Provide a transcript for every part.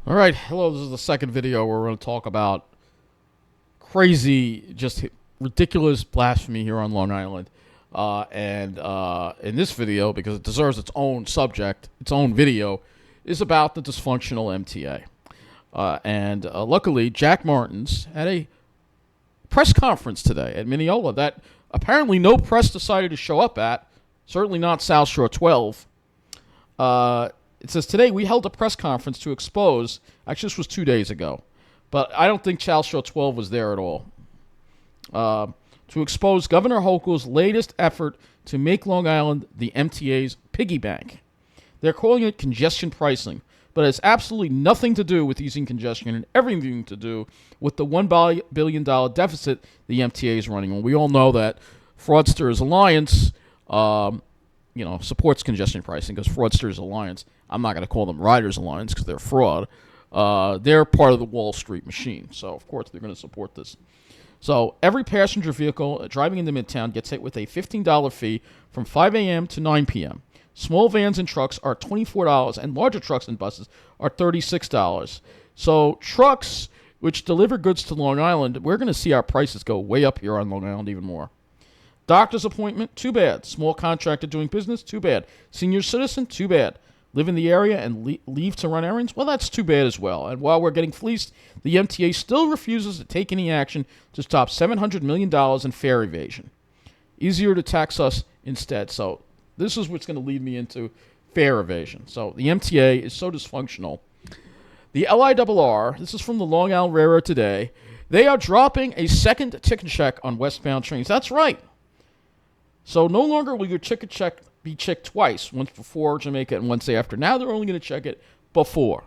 All right, hello. This is the second video where we're going to talk about crazy, just ridiculous blasphemy here on Long Island. And in this video, because it deserves its own subject, its own video, is about the dysfunctional MTA. And luckily, Jack Martins had a press conference today at Mineola that apparently no press decided to show up at, certainly not SouthShore12. It says, today we held a press conference to expose, actually this was 2 days ago, but I don't think SouthShore12 was there at all, to expose Governor Hochul's latest effort to make Long Island the MTA's piggy bank. They're calling it congestion pricing, but it has absolutely nothing to do with easing congestion and everything to do with the $1 billion deficit the MTA is running. And we all know that Fraudsters Alliance supports congestion pricing because Fraudsters Alliance, I'm not going to call them Riders Alliance because they're fraud. They're part of the Wall Street machine, so of course they're going to support this. So every passenger vehicle driving into Midtown gets hit with a $15 fee from 5 a.m. to 9 p.m. Small vans and trucks are $24, and larger trucks and buses are $36. So trucks which deliver goods to Long Island, we're going to see our prices go way up here on Long Island even more. Doctor's appointment, too bad. Small contractor doing business, too bad. Senior citizen, too bad. Live in the area and leave to run errands, well, that's too bad as well. And while we're getting fleeced, the MTA still refuses to take any action to stop $700 million in fare evasion. Easier to tax us instead. So this is what's going to lead me into fare evasion. So the MTA is so dysfunctional. The LIRR, this is from the Long Island Railroad today, they are dropping a second ticket check on westbound trains. That's right. So no longer will your ticket check be checked twice, once before Jamaica and once after. Now they're only going to check it before.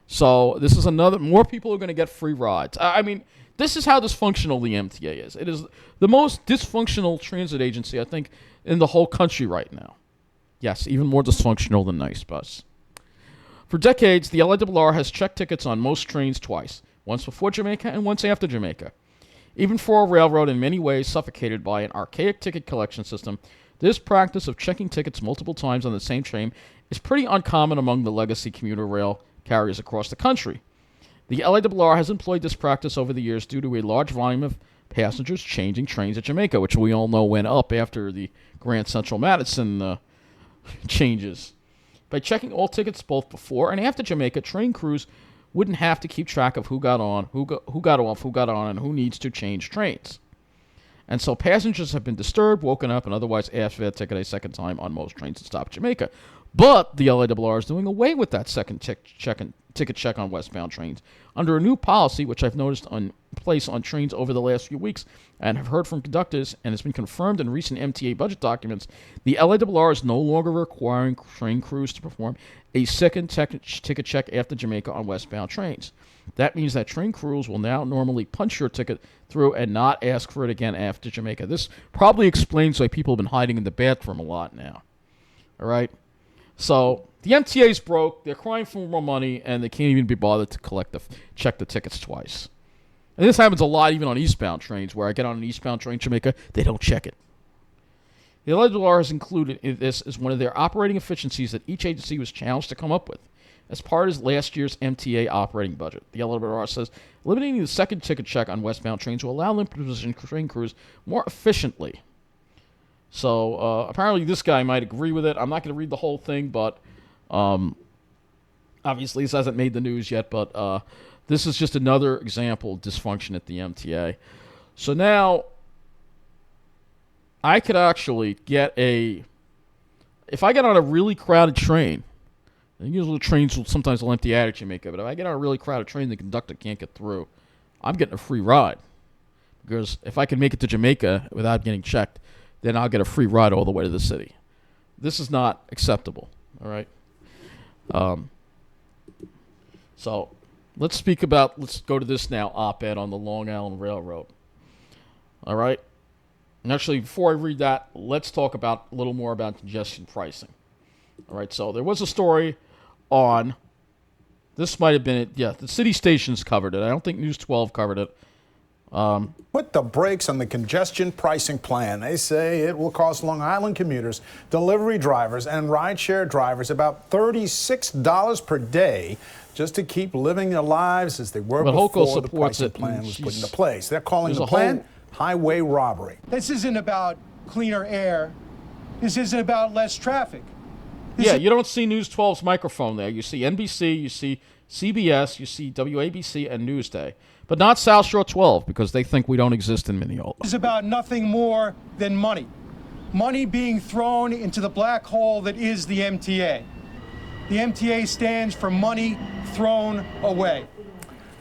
So this is more people are going to get free rides. I mean, this is how dysfunctional the MTA is. It is the most dysfunctional transit agency, I think, in the whole country right now. Yes, even more dysfunctional than Nice Bus. For decades, the LIRR has checked tickets on most trains twice, once before Jamaica and once after Jamaica. Even for a railroad in many ways suffocated by an archaic ticket collection system, this practice of checking tickets multiple times on the same train is pretty uncommon among the legacy commuter rail carriers across the country. The LIRR has employed this practice over the years due to a large volume of passengers changing trains at Jamaica, which we all know went up after the Grand Central Madison changes. By checking all tickets both before and after Jamaica, train crews wouldn't have to keep track of who got on, who got off, who got on, and who needs to change trains. And so passengers have been disturbed, woken up, and otherwise asked for their ticket a second time on most trains that stop Jamaica. But the LIRR is doing away with that second ticket check on westbound trains under a new policy, which I've noticed on place on trains over the last few weeks and have heard from conductors, and has been confirmed in recent MTA budget documents. The LIRR is no longer requiring train crews to perform a second ticket check after Jamaica on westbound trains. That means that train crews will now normally punch your ticket through and not ask for it again after Jamaica. This probably explains why people have been hiding in the bathroom a lot now. All right? So the MTA's broke. They're crying for more money, and they can't even be bothered to check the tickets twice. And this happens a lot even on eastbound trains, where I get on an eastbound train to Jamaica, they don't check it. The LIRR has included this as one of their operating efficiencies that each agency was challenged to come up with as part of last year's MTA operating budget. The LIRR says eliminating the second ticket check on westbound trains will allow them to position train crews more efficiently. So apparently this guy might agree with it. I'm not going to read the whole thing, but obviously this hasn't made the news yet, but this is just another example of dysfunction at the MTA. So now I could actually if I get on a really crowded train, and usually trains sometimes will empty out at Jamaica, but if I get on a really crowded train, the conductor can't get through, I'm getting a free ride. Because if I can make it to Jamaica without getting checked, then I'll get a free ride all the way to the city. This is not acceptable, all right? So let's go to this now op-ed on the Long Island Railroad, all right? And actually, before I read that, let's talk a little more about congestion pricing. All right, so there was a story on, this might have been it, yeah, the city stations covered it. I don't think News 12 covered it. Put the brakes on the congestion pricing plan. They say it will cost Long Island commuters, delivery drivers, and rideshare drivers about $36 per day just to keep living their lives as they were before the pricing plan was put into place. They're calling the plan highway robbery. This isn't about cleaner air. This isn't about less traffic. You don't see News 12's microphone there. You see NBC, you see CBS, you see WABC, and Newsday. But not South Shore 12, because they think we don't exist in Mineola. This is about nothing more than money. Money being thrown into the black hole that is the MTA. The MTA stands for money thrown away.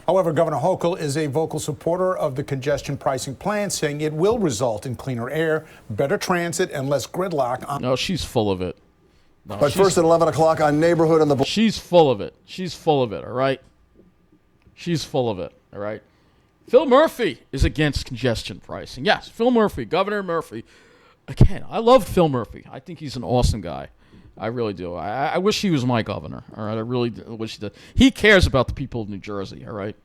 However, Governor Hochul is a vocal supporter of the congestion pricing plan, saying it will result in cleaner air, better transit, and less gridlock. No, she's full of it. No, but first at 11 o'clock on Neighborhood on the... She's full of it. She's full of it, all right? She's full of it, all right? Phil Murphy is against congestion pricing. Yes, Phil Murphy, Governor Murphy. Again, I love Phil Murphy. I think he's an awesome guy. I really do. I wish he was my governor, all right? I really wish he did. He cares about the people of New Jersey, all right?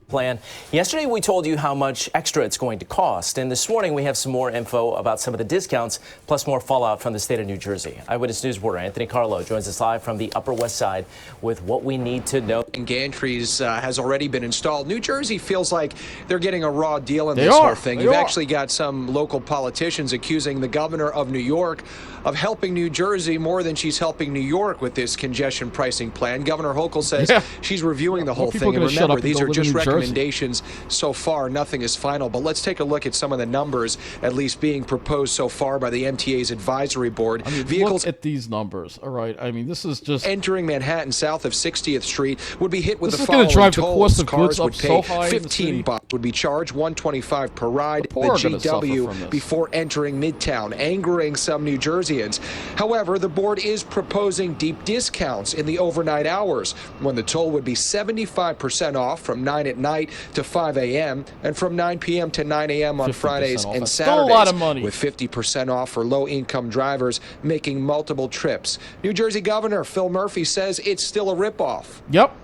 Plan. Yesterday, we told you how much extra it's going to cost. And this morning, we have some more info about some of the discounts, plus more fallout from the state of New Jersey. Eyewitness News reporter Anthony Carlo joins us live from the Upper West Side with what we need to know. Gantries has already been installed. New Jersey feels like they're getting a raw deal in this whole thing. You've actually got some local politicians accusing the governor of New York of helping New Jersey more than she's helping New York with this congestion pricing plan. Governor Hochul says she's reviewing the whole thing. And remember, these are just recommendations so far. Nothing is final. But let's take a look at some of the numbers, at least being proposed so far by the MTA's advisory board. I mean, vehicles look at these numbers, all right? I mean, this is just... Entering Manhattan south of 60th Street would be hit with the following following tolls. The cars would pay $15, would be charged $125 per ride. The GW before entering Midtown, angering some New Jerseyans. However, the board is proposing deep discounts in the overnight hours, when the toll would be 75% off from 9 at night to 5 a.m. and from 9 p.m. to 9 a.m. on Fridays and Saturdays. Still a lot of money. With 50% off for low-income drivers making multiple trips. New Jersey Governor Phil Murphy says it's still a ripoff. Yep.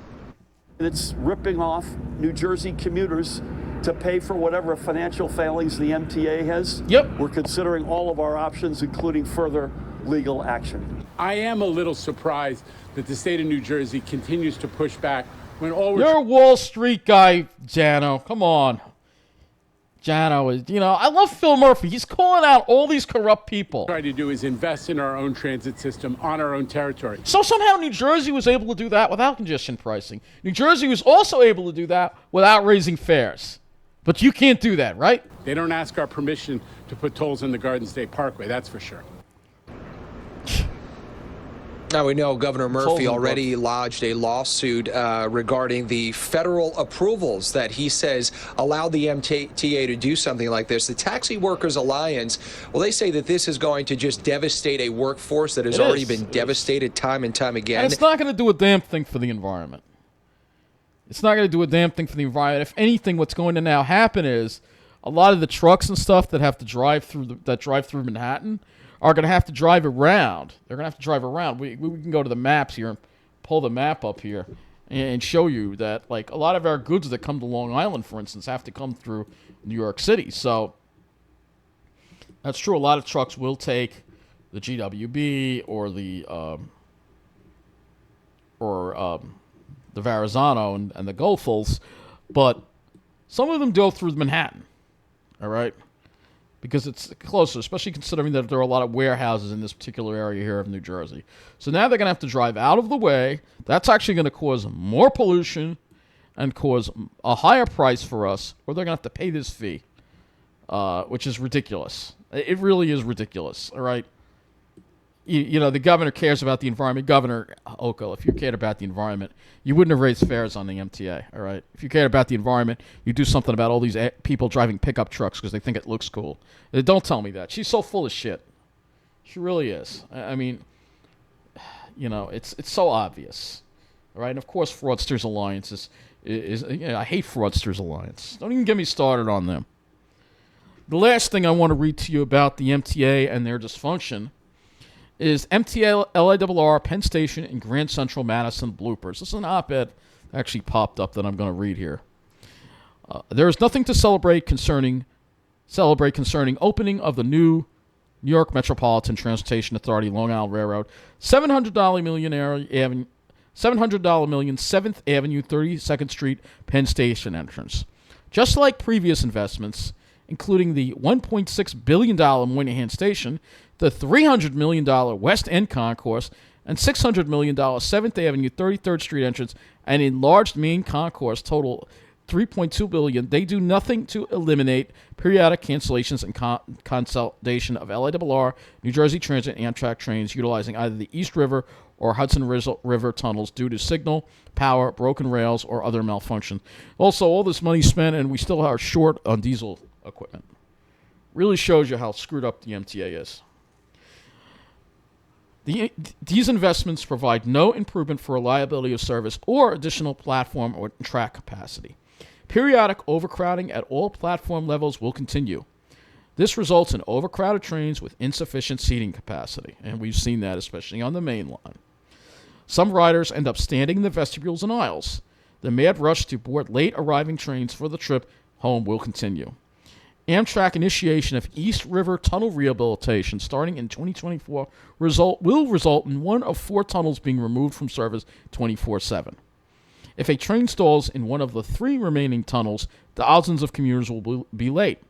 It's ripping off New Jersey commuters to pay for whatever financial failings the MTA has. Yep. We're considering all of our options, including further legal action. I am a little surprised that the state of New Jersey continues to push back when all You're a Wall Street guy, Jano. Come on. Jano is, I love Phil Murphy. He's calling out all these corrupt people. Try to do is invest in our own transit system on our own territory. So somehow New Jersey was able to do that without congestion pricing. New Jersey was also able to do that without raising fares. But you can't do that, right? They don't ask our permission to put tolls in the Garden State Parkway, that's for sure. Now, we know Governor Murphy already lodged a lawsuit regarding the federal approvals that he says allowed the MTA to do something like this. The Taxi Workers Alliance, well, they say that this is going to just devastate a workforce that has already been devastated time and time again. And it's not going to do a damn thing for the environment. It's not going to do a damn thing for the environment. If anything, what's going to now happen is a lot of the trucks and stuff that have to drive through Manhattan are going to have to drive around. They're going to have to drive around. We can go to the maps here and pull the map up here and show you that, like, a lot of our goods that come to Long Island, for instance, have to come through New York City. So that's true. A lot of trucks will take the GWB or the Verrazano and the Gulfals, but some of them go through Manhattan, all right? Because it's closer, especially considering that there are a lot of warehouses in this particular area here of New Jersey. So now they're going to have to drive out of the way. That's actually going to cause more pollution and cause a higher price for us, or they're going to have to pay this fee, which is ridiculous. It really is ridiculous, all right? The governor cares about the environment. Governor Hochul, if you cared about the environment, you wouldn't have raised fares on the MTA, all right? If you cared about the environment, you do something about all these people driving pickup trucks because they think it looks cool. Don't tell me that. She's so full of shit. She really is. I mean, it's so obvious, all right? And, of course, Fraudsters Alliance is I hate Fraudsters Alliance. Don't even get me started on them. The last thing I want to read to you about the MTA and their dysfunction is MTA LIRR, Penn Station, and Grand Central Madison bloopers. This is an op-ed that actually popped up that I'm going to read here. There is nothing to celebrate concerning opening of the new New York Metropolitan Transportation Authority Long Island Railroad, $700 million 7th Avenue, 32nd Street, Penn Station entrance. Just like previous investments, including the $1.6 billion Moynihan Station, the $300 million West End Concourse, and $600 million 7th Avenue, 33rd Street entrance, and enlarged main concourse total $3.2 billion. They do nothing to eliminate periodic cancellations and consolidation of LIRR, New Jersey Transit, and Amtrak trains utilizing either the East River or Hudson River tunnels due to signal, power, broken rails, or other malfunction. Also, all this money spent, and we still are short on diesel equipment. Really shows you how screwed up the MTA is. These investments provide no improvement for reliability of service or additional platform or track capacity. Periodic overcrowding at all platform levels will continue. This results in overcrowded trains with insufficient seating capacity, and we've seen that especially on the main line. Some riders end up standing in the vestibules and aisles. The mad rush to board late arriving trains for the trip home will continue. Amtrak initiation of East River Tunnel rehabilitation starting in 2024 will result in one of 4 tunnels being removed from service 24/7. If a train stalls in one of the 3 remaining tunnels, thousands of commuters will be late.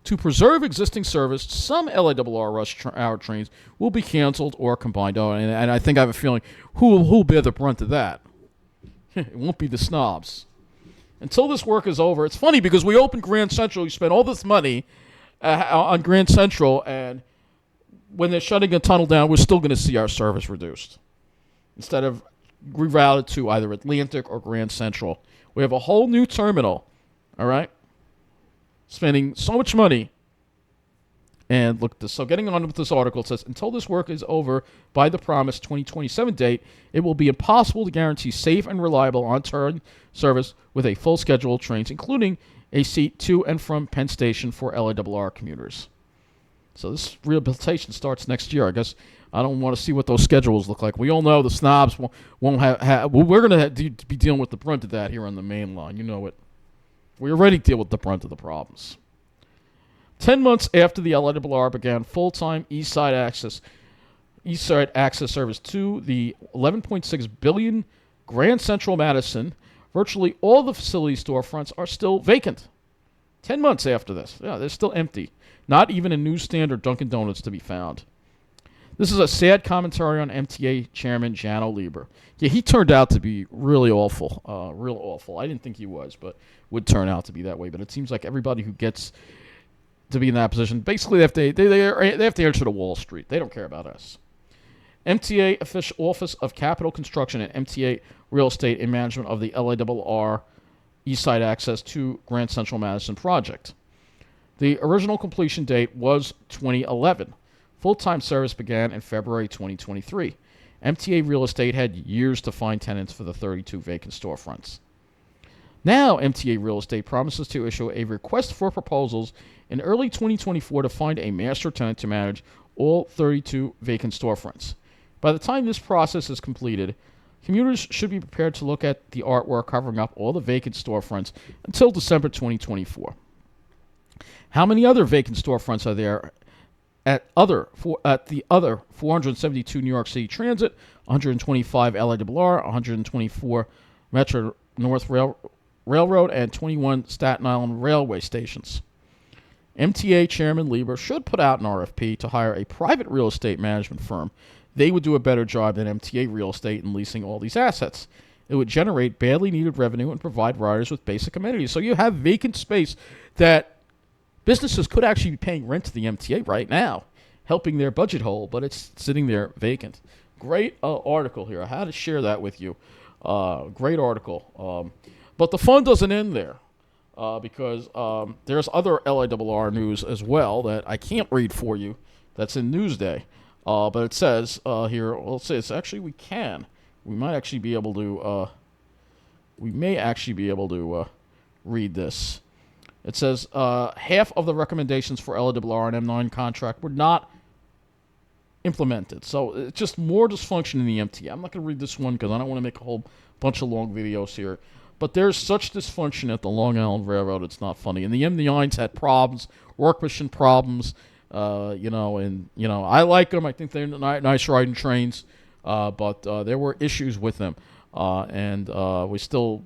To preserve existing service, some LIRR rush hour trains will be canceled or combined. Oh, and I think I have a feeling who'll bear the brunt of that? It won't be the snobs. Until this work is over, it's funny because we opened Grand Central, we spent all this money on Grand Central, and when they're shutting a tunnel down, we're still going to see our service reduced. Instead of rerouted to either Atlantic or Grand Central. We have a whole new terminal, all right? Spending so much money. And look, so getting on with this article, it says, until this work is over by the promised 2027 date, it will be impossible to guarantee safe and reliable on-turn service with a full schedule of trains, including a seat to and from Penn Station for LIRR commuters. So this rehabilitation starts next year. I guess I don't want to see what those schedules look like. We all know the snobs won't have we're going to be dealing with the brunt of that here on the main line. You know it. We already deal with the brunt of the problems. 10 months after the LIRR began full-time East Side access service to the $11.6 billion Grand Central Madison, virtually all the facility storefronts are still vacant. 10 months after this. Yeah, they're still empty. Not even a newsstand or Dunkin' Donuts to be found. This is a sad commentary on MTA Chairman Janno Lieber. Yeah, he turned out to be really awful, real awful. I didn't think he was, but would turn out to be that way. But it seems like everybody who gets to be in that position, basically they have to answer to Wall Street. They don't care about us. MTA Office of Capital Construction and MTA Real Estate and Management of the LIRR East Side Access to Grand Central Madison project. The original completion date was 2011. Full-time service began in February 2023. MTA Real Estate had years to find tenants for the 32 vacant storefronts. Now, MTA Real Estate promises to issue a request for proposals in early 2024 to find a master tenant to manage all 32 vacant storefronts. By the time this process is completed, commuters should be prepared to look at the artwork covering up all the vacant storefronts until December 2024. How many other vacant storefronts are there at the other 472 New York City Transit, 125 LIRR, 124 Metro North Railroad, and 21 Staten Island Railway stations? MTA Chairman Lieber should put out an RFP to hire a private real estate management firm. They would do a better job than MTA Real Estate in leasing all these assets. It would generate badly needed revenue and provide riders with basic amenities. So you have vacant space that businesses could actually be paying rent to the MTA right now, helping their budget hole, but it's sitting there vacant. Great article here. I had to share that with you. Great article. But the fun doesn't end there because there's other LIRR news as well that I can't read for you. That's in Newsday. But it says here, well, it says actually we can. We might actually be able to, read this. It says half of the recommendations for LIRR and M9 contract were not implemented. So it's just more dysfunction in the MTA. I'm not going to read this one because I don't want to make a whole bunch of long videos here. But there's such dysfunction at the Long Island Railroad, it's not funny. And the MDIs had problems, workmanship problems, and I like them. I think they're nice riding trains, but there were issues with them. And we're still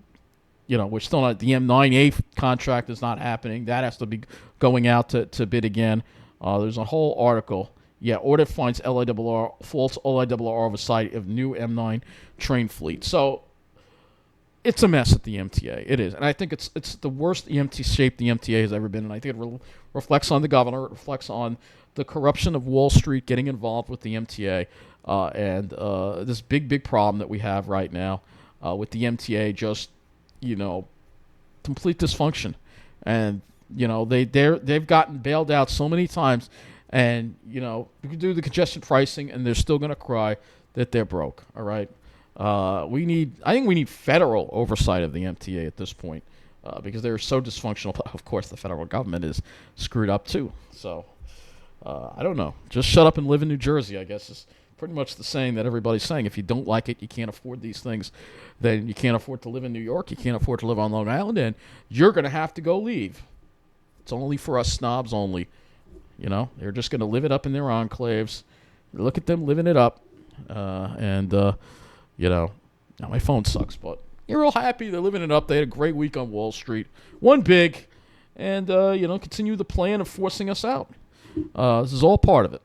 not, the M9A contract is not happening. That has to be going out to bid again. There's a whole article. Yeah, audit finds LIRR, false LIRR oversight of new M9 train fleet. So it's a mess at the MTA. It is. And I think it's the worst shape the MTA has ever been. And I think it reflects on the governor. It reflects on the corruption of Wall Street getting involved with the MTA. And this big problem that we have right now with the MTA, just, complete dysfunction. And, they've gotten bailed out so many times. And, you can do the congestion pricing, and they're still going to cry that they're broke, all right? I think we need federal oversight of the MTA at this point because they're so dysfunctional. Of course, the federal government is screwed up, too. So, I don't know. Just shut up and live in New Jersey, I guess, is pretty much the saying that everybody's saying. If you don't like it, you can't afford these things, then you can't afford to live in New York, you can't afford to live on Long Island, and you're going to have to go leave. It's only for us snobs only. They're just going to live it up in their enclaves. Look at them living it up. Now my phone sucks, but you're real happy they're living it up. They had a great week on Wall Street. Won big, and, continue the plan of forcing us out. This is all part of it.